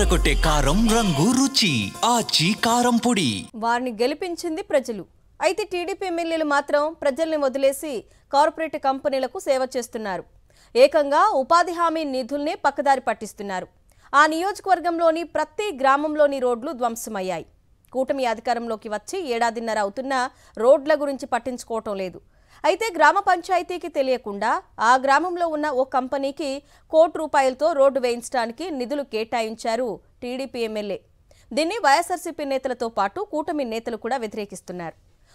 అదరగొట్టే కారం రంగు రుచి ఆచి కారం పొడి. వారిని గెలిపించింది ప్రజలు. అయితే టీడీపీ ఎమ్మెల్యేలు మాత్రం ప్రజల్ని వదిలేసి కార్పొరేట్ కంపెనీలకు సేవ చేస్తున్నారు. ఏకంగా ఉపాధి హామీ నిధుల్ని పక్కదారి పట్టిస్తున్నారు. ఆ నియోజకవర్గంలోని ప్రతి గ్రామంలోని రోడ్లు ధ్వంసమయ్యాయి. కూటమి అధికారంలోకి వచ్చి ఏడాదిన్నర అవుతున్నా రోడ్ల గురించి పట్టించుకోవటం లేదు. అయితే గ్రామ పంచాయతీకి తెలియకుండా ఆ గ్రామంలో ఉన్న ఓ కంపెనీకి ₹1 కోటి రోడ్డు వేయించడానికి నిధులు కేటాయించారు టీడీపీ ఎమ్మెల్యే. దీన్ని వైఎస్ఆర్సీపీ నేతలతో పాటు కూటమి నేతలు కూడా వ్యతిరేకిస్తున్నారు.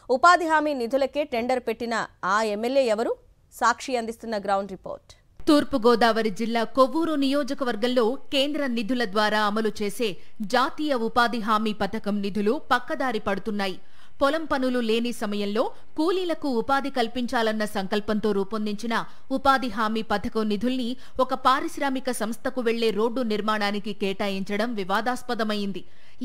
ఉపాధి హామీ నిధులకే టెండర్ పెట్టిన ఆ ఎమ్మెల్యే ఎవరు? సాక్షి అందిస్తున్న గ్రౌండ్ రిపోర్ట్. తూర్పుగోదావరి జిల్లా కొవ్వూరు నియోజకవర్గంలో కేంద్ర నిధుల ద్వారా అమలు చేసే జాతీయ ఉపాధి హామీ పథకం నిధులు పక్కదారి పడుతున్నాయి. పొలం పనులు లేని సమయంలో కూలీలకు ఉపాధి కల్పించాలన్న సంకల్పంతో రూపొందించిన ఉపాధి హామీ పథకం నిధుల్ని ఒక పారిశ్రామిక సంస్థకు వెళ్లే రోడ్డు నిర్మాణానికి కేటాయించడం వివాదాస్పదమైంది.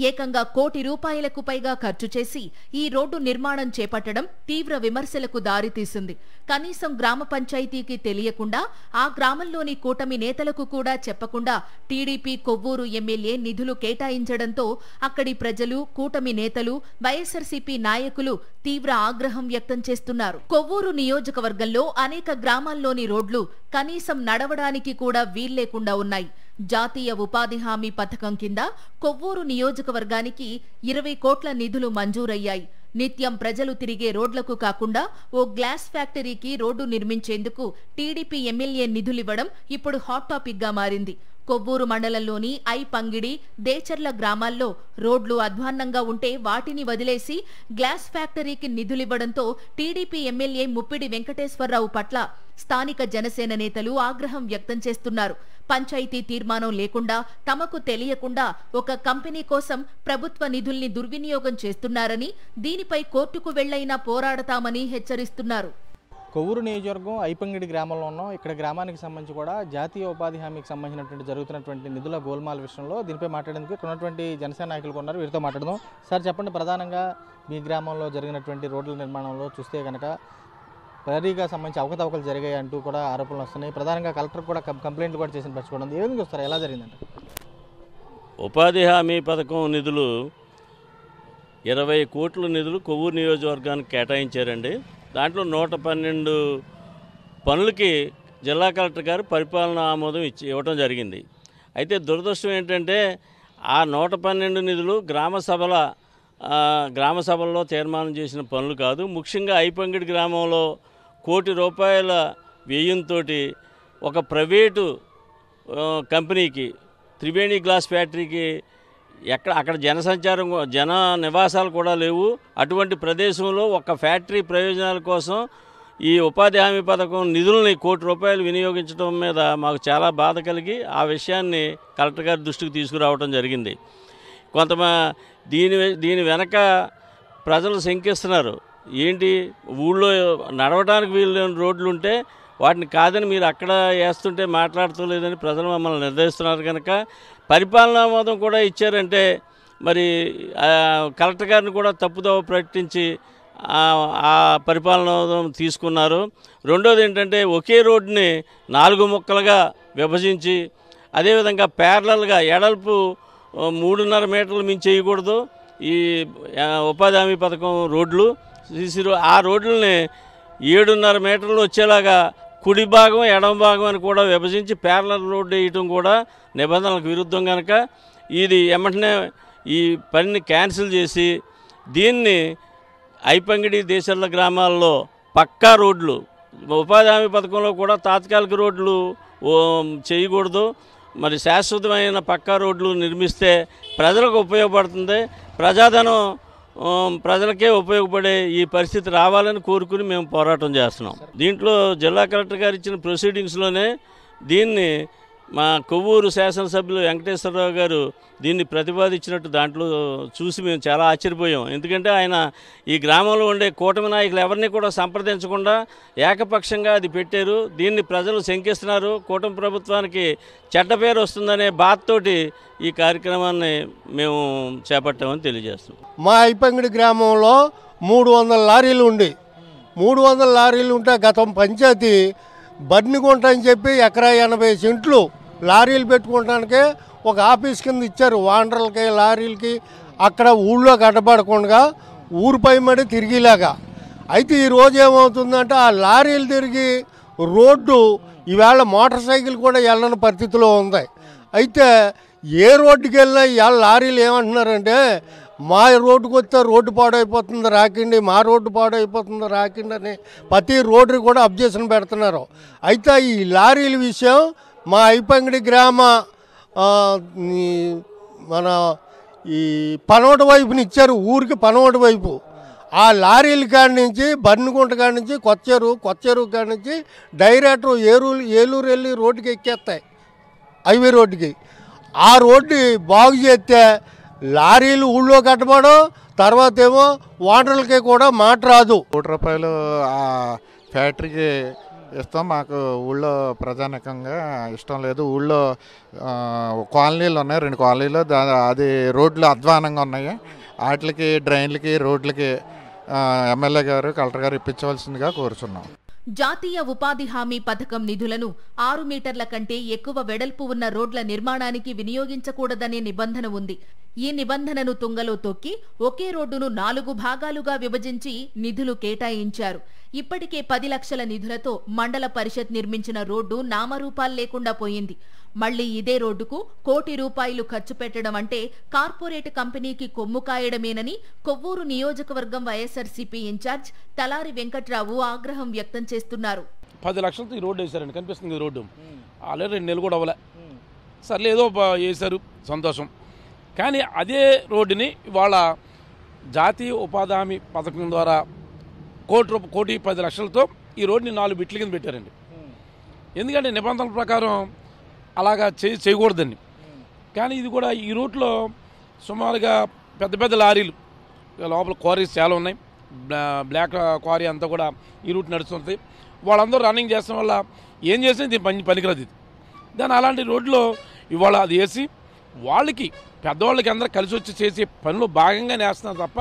ఏకంగా ₹1 కోటి పైగా ఖర్చు చేసి ఈ రోడ్డు నిర్మాణం చేపట్టడం తీవ్ర విమర్శలకు దారితీసింది. కనీసం గ్రామ పంచాయతీకి తెలియకుండా ఆ గ్రామంలోని కూటమి నేతలకు కూడా చెప్పకుండా టీడీపీ కొవ్వూరు ఎమ్మెల్యే నిధులు కేటాయించడంతో అక్కడి ప్రజలు, కూటమి నేతలు, వైఎస్ఆర్సీపీ నాయకులు తీవ్ర ఆగ్రహం వ్యక్తం చేస్తున్నారు. కొవ్వూరు నియోజకవర్గంలో అనేక గ్రామాల్లోని రోడ్లు కనీసం నడవడానికి కూడా వీల్లేకుండా ఉన్నాయి. జాతీయ ఉపాధి హామీ పథకం కింద కొవ్వూరు నియోజకవర్గానికి 20 కోట్ల నిధులు మంజూరయ్యాయి. నిత్యం ప్రజలు తిరిగే రోడ్లకు కాకుండా ఓ గ్లాస్ ఫ్యాక్టరీకి రోడ్డు నిర్మించేందుకు టీడీపీ ఎమ్మెల్యే నిధులివ్వడం ఇప్పుడు హాట్ టాపిక్ గా మారింది. కొవ్వూరు మండలంలోని ఐపంగిడి, దేచర్ల గ్రామాల్లో రోడ్లు అధ్వాన్నంగా ఉంటే వాటిని వదిలేసి గ్లాస్ ఫ్యాక్టరీకి నిధులివ్వడంతో టీడీపీ ఎమ్మెల్యే ముప్పిడి వెంకటేశ్వరరావు పట్ల స్థానిక జనసేన నేతలు ఆగ్రహం వ్యక్తం చేస్తున్నారు. పంచాయతీ తీర్మానం లేకుండా, తమకు తెలియకుండా ఒక కంపెనీ కోసం ప్రభుత్వ నిధుల్ని దుర్వినియోగం చేస్తున్నారని, దీనిపై కోర్టుకు వెళ్లైనా పోరాడతామని హెచ్చరిస్తున్నారు. కొవ్వూరు నియోజకవర్గం ఐపంగిడి గ్రామంలో ఉన్నాం. ఇక్కడ గ్రామానికి సంబంధించి కూడా జాతీయ ఉపాధి హామీకి సంబంధించినటువంటి జరుగుతున్నటువంటి నిధుల గోల్మాల విషయంలో దీనిపై మాట్లాడేందుకు ఇక్కడ ఉన్నటువంటి జనసేన నాయకులు ఉన్నారు. వీరితో మాట్లాడదాం. సార్ చెప్పండి, ప్రధానంగా మీ గ్రామంలో జరిగినటువంటి రోడ్ల నిర్మాణంలో చూస్తే కనుక ప్రహరీగా సంబంధించి అవకతవకలు జరిగాయి అంటూ కూడా ఆరోపణలు వస్తున్నాయి. ప్రధానంగా కలెక్టర్ కూడా కంప్లైంట్లు కూడా చేసిన పరిస్థితి ఉంది. ఏ విధంగా వస్తారు, ఎలా జరిగిందంటే? ఉపాధి హామీ పథకం నిధులు 20 కోట్ల నిధులు కొవ్వూరు నియోజకవర్గానికి కేటాయించారండి. దాంట్లో 112 పనులకి జిల్లా కలెక్టర్ గారు పరిపాలనా ఆమోదం ఇవ్వడం జరిగింది. అయితే దురదృష్టం ఏంటంటే ఆ 112 నిధులు గ్రామ సభల్లో తీర్మానం చేసిన పనులు కాదు. ముఖ్యంగా ఐపంగిడి గ్రామంలో ₹1 కోటి వ్యయంతో ఒక ప్రైవేటు కంపెనీకి, త్రివేణి గ్లాస్ ఫ్యాక్టరీకి అక్కడ జన నివాసాలు కూడా లేవు. అటువంటి ప్రదేశంలో ఒక ఫ్యాక్టరీ ప్రయోజనాల కోసం ఈ ఉపాధి హామీ పథకం నిధుల్ని ₹1 కోటి వినియోగించడం మీద మాకు చాలా బాధ కలిగి ఆ విషయాన్ని కలెక్టర్ గారి దృష్టికి తీసుకురావడం జరిగింది. దీని వెనక ప్రజలు శంకిస్తున్నారు. ఏంటి, ఊళ్ళో నడవడానికి వీళ్ళు రోడ్లు ఉంటే వాటిని కాదని మీరు అక్కడ వేస్తుంటే మాట్లాడుతలేదని ప్రజలు మమ్మల్ని నిర్ణయిస్తున్నారు. కనుక పరిపాలనా ఆమోదం కూడా ఇచ్చారంటే మరి కలెక్టర్ గారిని కూడా తప్పుదోవ ప్రకటించి ఆ పరిపాలనా ఆమోదం తీసుకున్నారు. రెండోది ఏంటంటే ఒకే రోడ్డుని 4 ముక్కలుగా విభజించి, అదేవిధంగా ప్యారలల్గా ఎడల్పు 3.5 మీటర్లు మించి చేయకూడదు ఈ ఉపాధి హామీ పథకం రోడ్లు. ఆ రోడ్లని 7.5 మీటర్లు వచ్చేలాగా కుడి భాగం, ఎడమ భాగం అని కూడా విభజించి ప్యారలల్ రోడ్డు వేయటం కూడా నిబంధనలకు విరుద్ధం. కనుక ఇది వెంటనే ఈ పనిని క్యాన్సిల్ చేసి దీన్ని ఐపంగిడి, దేశర్ల గ్రామాల్లో పక్కా రోడ్లు, ఉపాధి హామీ పథకంలో కూడా తాత్కాలిక రోడ్లు చేయకూడదు, మరి శాశ్వతమైన పక్కా రోడ్లు నిర్మిస్తే ప్రజలకు ఉపయోగపడుతుంది. ప్రజాధనం ప్రజలకే ఉపయోగపడే ఈ పరిస్థితి రావాలని కోరుకుని మేము పోరాటం చేస్తున్నాం. దీంట్లో జిల్లా కలెక్టర్ గారు ఇచ్చిన ప్రొసీడింగ్స్లోనే దీన్ని మా కొవ్వూరు శాసనసభ్యులు వెంకటేశ్వరరావు గారు దీన్ని ప్రతిపాదించినట్టు దాంట్లో చూసి మేము చాలా ఆశ్చర్యపోయాం. ఎందుకంటే ఆయన ఈ గ్రామంలో ఉండే కూటమి నాయకులు ఎవరిని కూడా సంప్రదించకుండా ఏకపక్షంగా అది పెట్టారు. దీన్ని ప్రజలు శంకిస్తున్నారు. కూటమి ప్రభుత్వానికి చెడ్డ పేరు వస్తుందనే బాధతోటి ఈ కార్యక్రమాన్ని మేము చేపట్టామని తెలియజేస్తున్నాం. మా ఐపంగిడి గ్రామంలో 300 లారీలు ఉండి 300 లారీలు ఉంటే గతం పంచాయతీ బడ్నిగుంట అని చెప్పి ఎకరా 80 సెంట్లు లారీలు పెట్టుకోవడానికే ఒక ఆఫీస్ కింద ఇచ్చారు వాండర్లకి లారీలకి. అక్కడ ఊళ్ళో కట్టబడకుండా ఊరిపై మడి తిరిగిలాగా. అయితే ఈరోజు ఏమవుతుందంటే ఆ లారీలు తిరిగి రోడ్డు ఈవేళ మోటార్ సైకిల్ కూడా వెళ్ళని పరిస్థితిలో ఉంది. అయితే ఏ రోడ్డుకి వెళ్ళినా ఇవాళ లారీలు ఏమంటున్నారంటే మా రోడ్డుకు వస్తే రోడ్డు పాడైపోతుంది రాకండి, మా రోడ్డు పాడైపోతుంది రాకండి అని ప్రతి రోడ్డు కూడా అబ్జెక్షన్ పెడుతున్నారు. అయితే ఈ లారీల విషయం మా ఐపంగిడి గ్రామ మన ఈ పనోటి వైపుని ఇచ్చారు, ఊరికి పనోటి వైపు. ఆ లారీల కాడి నుంచి బన్నుగుంట కాడి నుంచి కొత్త చెరువు కాడి నుంచి డైరెక్ట్ ఏలూరు వెళ్ళి రోడ్డుకి ఎక్కేస్తాయి, హైవే రోడ్డుకి. ఆ రోడ్డు బాగు చేస్తే లారీలు ఊళ్ళో కట్టబడం, తర్వాత ఏమో వాటర్లకి కూడా మాట రాదు. ₹1 ఆ ఫ్యాక్టరీకి ఇస్తాం. మాకు ఊళ్ళో ప్రధానికంగా ఇష్టం లేదు. ఊళ్ళో కాలనీలు ఉన్నాయి, 2 కాలనీలు. అది రోడ్లు అధ్వానంగా ఉన్నాయి. వాటికి డ్రైన్లకి రోడ్లకి ఎమ్మెల్యే గారు కలెక్టర్ గారు ఇప్పించవలసిందిగా కోరుచున్నాం. జాతీయ ఉపాధి హామీ పథకం నిధులను 6 మీటర్ల కంటే ఎక్కువ వెడల్పు ఉన్న రోడ్ల నిర్మాణానికి వినియోగించకూడదనే నిబంధన ఉంది. ఈ నిబంధనను తుంగలో తొక్కి ఒకే రోడ్డును 4 భాగాలుగా విభజించి నిధులు కేటాయించారు. ఇప్పటికే 10 లక్షల నిధులతో మండల పరిషత్ నిర్మించిన రోడ్డు నామరూపాలు లేకుండా పోయింది. మళ్లీ ఇదే రోడ్డుకు ₹1 కోటి ఖర్చు పెట్టడం అంటే కార్పొరేట్ కంపెనీకి కొమ్ము కాయడమేనని కొవ్వూరు నియోజకవర్గం వైఎస్ఆర్సీపీ ఇన్ఛార్జ్ తలారి వెంకట్రావు ఆగ్రహం వ్యక్తం చేస్తున్నారు. 10 లక్షలతో ఈ రోడ్డు వేశారండి, కనిపిస్తుంది ఈ రోడ్డు. ఆల్రెడీ 2 నెలలు కూడా అవ్వలే. సర్లే ఏదో వేశారు, సంతోషం. కానీ అదే రోడ్డుని ఇవాళ జాతీయ ఉపాధి హామీ పథకం ద్వారా ₹1,10,00,000తో ఈ రోడ్డుని 4 బిట్ల కింద పెట్టారండి. ఎందుకంటే నిబంధనల ప్రకారం అలాగా చేయకూడదండి. కానీ ఇది కూడా ఈ రూట్లో సుమారుగా పెద్ద పెద్ద లారీలు లోపల క్వారీస్ చాలా ఉన్నాయి. బ్లాక్ క్వారీ అంతా కూడా ఈ రూట్ నడుస్తుంది. వాళ్ళందరూ రన్నింగ్ చేసిన వల్ల ఏం చేసినా ఇది పనికిరాదు. ఇది దాని అలాంటి రోడ్లో ఇవాళ అది వేసి వాళ్ళకి పెద్దవాళ్ళకి అందరూ కలిసి వచ్చి చేసే పనిలో భాగంగానే వేస్తున్నారు తప్ప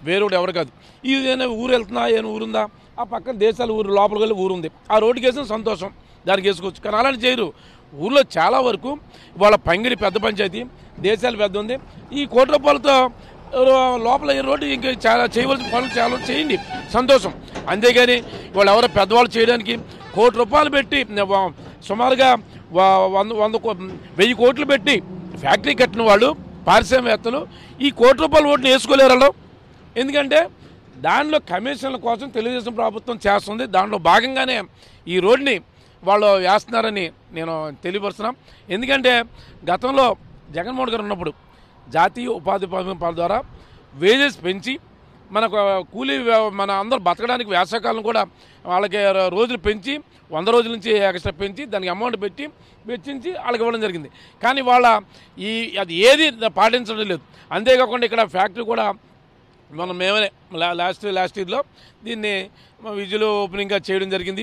వేరే ఎవరు కాదు. ఏదైనా ఊరు వెళ్తున్నా, ఏమైనా ఊరుందా, ఆ పక్కన దేశాల ఊరు లోపలికి వెళ్ళి ఊరు ఉంది, ఆ రోడ్డుకి వేసిన సంతోషం, దానికి వేసుకోవచ్చు. కానీ అలాంటి చేయరు. ఊళ్ళో చాలా వరకు వాళ్ళ పంగిడి పెద్ద పంచాయతీ, దేశాలు పెద్ద ఉంది. ఈ ₹1 లోపల ఈ రోడ్డు ఇంకా చాలా చేయవలసిన పనులు చాలా చేయండి, సంతోషం. అంతేగాని వాళ్ళు ఎవరో పెద్దవాళ్ళు చేయడానికి ₹1 పెట్టి సుమారుగా 1,000 కోట్లు పెట్టి ఫ్యాక్టరీ కట్టిన వాళ్ళు పారిశ్రామికవేత్తలు ఈ ₹1 ఓట్లు వేసుకోలేరు వాళ్ళు. ఎందుకంటే దానిలో కమిషన్ల కోసం తెలుగుదేశం ప్రభుత్వం చేస్తుంది. దాంట్లో భాగంగానే ఈ రోడ్ని వాళ్ళు వేస్తున్నారని నేను తెలియపరుస్తున్నాం. ఎందుకంటే గతంలో జగన్మోహన్ గారు ఉన్నప్పుడు జాతీయ ఉపాధి పథకం ద్వారా వేజెస్ పెంచి మనకు కూలీ మన అందరూ బతకడానికి వేసవకాలం కూడా వాళ్ళకి రోజులు పెంచి 100 రోజుల నుంచి ఎక్స్ట్రా పెంచి దానికి అమౌంట్ పెట్టి వెచ్చించి వాళ్ళకి ఇవ్వడం జరిగింది. కానీ వాళ్ళ అది ఏది పాటించడం లేదు. అంతేకాకుండా ఇక్కడ ఫ్యాక్టరీ కూడా మేమే లాస్ట్ ఇయర్లో దీన్ని విజువల్ ఓపెనింగ్గా చేయడం జరిగింది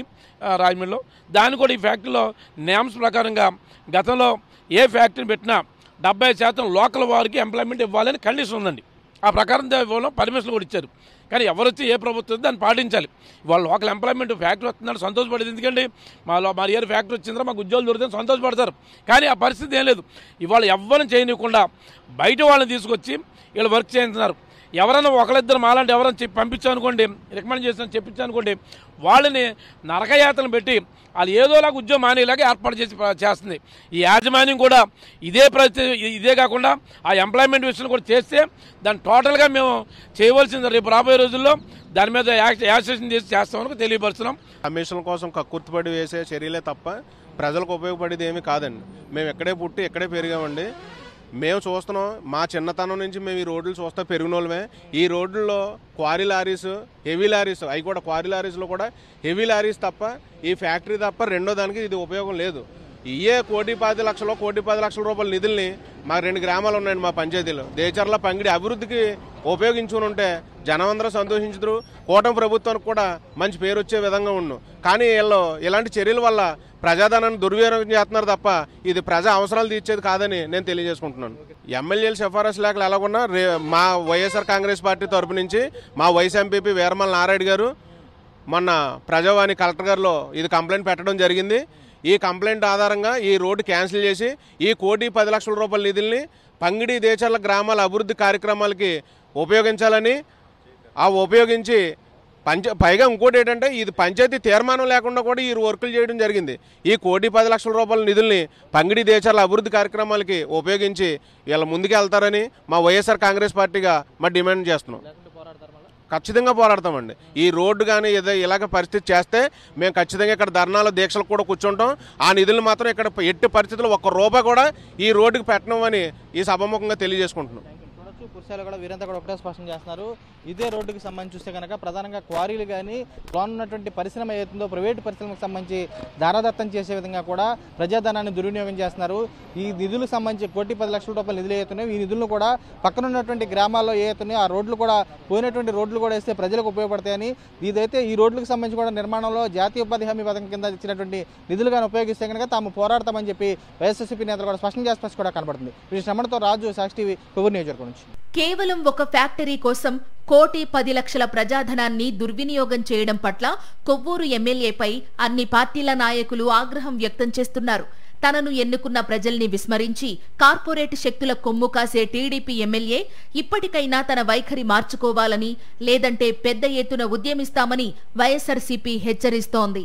రాజమండ్రిలో. దాన్ని కూడా ఈ ఫ్యాక్టరీలో నేమ్స్ ప్రకారంగా గతంలో ఏ ఫ్యాక్టరీని పెట్టినా 70% లోకల్ వారికి ఎంప్లాయ్మెంట్ ఇవ్వాలని కండిషన్ ఉందండి. ఆ ప్రకారం పర్మిషన్ కూడా ఇచ్చారు. కానీ ఎవరు వచ్చి ఏ ప్రభుత్వం దాన్ని పాటించాలి. వాళ్ళు లోకల్ ఎంప్లాయ్మెంట్ ఫ్యాక్టరీ వస్తుందని సంతోషపడేది. ఎందుకంటే మా ఏరియా ఫ్యాక్టరీ వచ్చిందా మాకు ఉద్యోగాలు దొరుకుతుందని సంతోషపడతారు. కానీ ఆ పరిస్థితి ఏం లేదు. ఇవాళ ఎవరిని చేయనివ్వకుండా బయట వాళ్ళని తీసుకొచ్చి వీళ్ళు వర్క్ చేస్తున్నారు. ఎవరైనా ఒకరిద్దరు మాలాంటి ఎవరైనా పంపించానుకోండి, రికమెండ్ చేసిన చెప్పించానుకోండి, వాళ్ళని నరకయాతను పెట్టి వాళ్ళు ఏదోలాగా ఉద్యోగం మానేలాగా ఏర్పాటు చేస్తుంది. ఈ యాజమాన్యం కూడా ఇదే కాకుండా ఆ ఎంప్లాయ్మెంట్ విషయం కూడా చేస్తే దాన్ని టోటల్గా మేము చేయవలసింది రేపు రాబోయే రోజుల్లో దాని మీద యాక్షన్ చేసి చేస్తామని తెలియపరుస్తున్నాం. కమిషన్ కోసం కక్కుర్తిపడి వేసే చర్యలే తప్ప ప్రజలకు ఉపయోగపడేది ఏమీ కాదండి. మేము ఎక్కడే పుట్టి ఎక్కడే పెరిగామండి. మేము చూస్తున్నాం, మా చిన్నతనం నుంచి మేము ఈ రోడ్లు చూస్తే పెరిగిన వాళ్ళమే. ఈ రోడ్లలో క్వారీ లారీస్, హెవీ లారీస్, అవి కూడా క్వారీ లారీస్లో కూడా హెవీ లారీస్ తప్ప ఈ ఫ్యాక్టరీ తప్ప రెండో దానికి ఇది ఉపయోగం లేదు. ఇయే ₹1,10,00,000 నిధుల్ని మా 2 గ్రామాలు ఉన్నాయండి మా పంచాయతీలో. దేచర్ల పంగిడి అభివృద్ధికి ఉపయోగించుకుని ఉంటే జనం అందరూ సంతోషించరు. కూటమి ప్రభుత్వానికి కూడా మంచి పేరు వచ్చే విధంగా ఉండు. కానీ వీళ్ళు ఇలాంటి చర్యల వల్ల ప్రజాధనాన్ని దుర్వినియోగం చేస్తున్నారు తప్ప ఇది ప్రజా అవసరాలు తీర్చేది కాదని నేను తెలియజేసుకుంటున్నాను. ఎమ్మెల్యేలు సిఫారసు లేఖలు ఎలాగున్నా మా వైఎస్ఆర్ కాంగ్రెస్ పార్టీ తరపు నుంచి మా వైస్ ఎంపీపీ వీరమల నారాయణ గారు మొన్న ప్రజావాణి కలెక్టర్ గారిలో ఇది కంప్లైంట్ పెట్టడం జరిగింది. ఈ కంప్లైంట్ ఆధారంగా ఈ రోడ్డు క్యాన్సిల్ చేసి ఈ 1,10,00,000 రూపాయల నిధుల్ని పంగిడి దేచర్ల గ్రామాల అభివృద్ధి కార్యక్రమాలకి ఉపయోగించాలని ఉపయోగించి పైగా ఇంకోటి ఏంటంటే ఇది పంచాయతీ తీర్మానం లేకుండా కూడా ఈ వర్కులు చేయడం జరిగింది. ఈ 1,10,00,000 రూపాయల నిధుల్ని పంగిడి దేశాల అభివృద్ధి కార్యక్రమాలకి ఉపయోగించి వీళ్ళ ముందుకు వెళ్తారని మా వైఎస్ఆర్ కాంగ్రెస్ పార్టీగా మా డిమాండ్ చేస్తున్నాం. ఖచ్చితంగా పోరాడతామండి. ఈ రోడ్డు కానీ ఏదో ఇలాగ పరిస్థితి చేస్తే మేము ఖచ్చితంగా ఇక్కడ ధర్నాలు దీక్షలు కూడా కూర్చుంటాం. ఆ నిధులు మాత్రం ఇక్కడ ఎట్టి పరిస్థితుల్లో ₹1 కూడా ఈ రోడ్డుకి పెట్టడం అని ఈ సభాముఖంగా తెలియజేసుకుంటున్నాం. కుర్సాలు కూడా వీరంతా కూడా ఒకటే స్పష్టం చేస్తున్నారు. ఇదే రోడ్డుకి సంబంధించి చూస్తే కనుక ప్రధానంగా క్వారీలు కానీ ఉన్నటువంటి పరిశ్రమ ఏతుందో ప్రైవేటు పరిశ్రమకు సంబంధించి దారాదత్తం చేసే విధంగా కూడా ప్రజాధనాన్ని దుర్వినియోగం చేస్తున్నారు. ఈ నిధులకు సంబంధించి 1,10,00,000 రూపాయల నిధులు ఏతున్నాయో ఈ నిధులను కూడా పక్కన ఉన్నటువంటి గ్రామాల్లో ఏతున్నాయో ఆ రోడ్లు కూడా పోయినటువంటి రోడ్లు కూడా వేస్తే ప్రజలకు ఉపయోగపడతాయని, ఇదైతే ఈ రోడ్లకు సంబంధించి కూడా నిర్మాణంలో జాతీయ ఉపాధి హామీ పథకం కింద ఇచ్చినటువంటి నిధులు కానీ ఉపయోగిస్తే కనుక తాము పోరాడతామని చెప్పి వైఎస్ఆర్సీపీ నేతలు కూడా స్పష్టం చేసి కూడా కనబడుతుంది. శ్రమణతో రాజు, సాక్షి టీవీ, కొవ్వూరు నియోజకవర్గం నుంచి. కేవలం ఒక ఫ్యాక్టరీ కోసం 1,10,00,000 ప్రజాధనాన్ని దుర్వినియోగం చేయడం పట్ల కొవ్వూరు ఎమ్మెల్యేపై అన్ని పార్టీల నాయకులు ఆగ్రహం వ్యక్తం చేస్తున్నారు. తనను ఎన్నుకున్న ప్రజల్ని విస్మరించి కార్పొరేట్ శక్తుల కొమ్ము కాసే టీడీపీ ఎమ్మెల్యే ఇప్పటికైనా తన వైఖరి మార్చుకోవాలని, లేదంటే పెద్ద ఎత్తున ఉద్యమిస్తామని వైఎస్ఆర్సీపీ హెచ్చరిస్తోంది.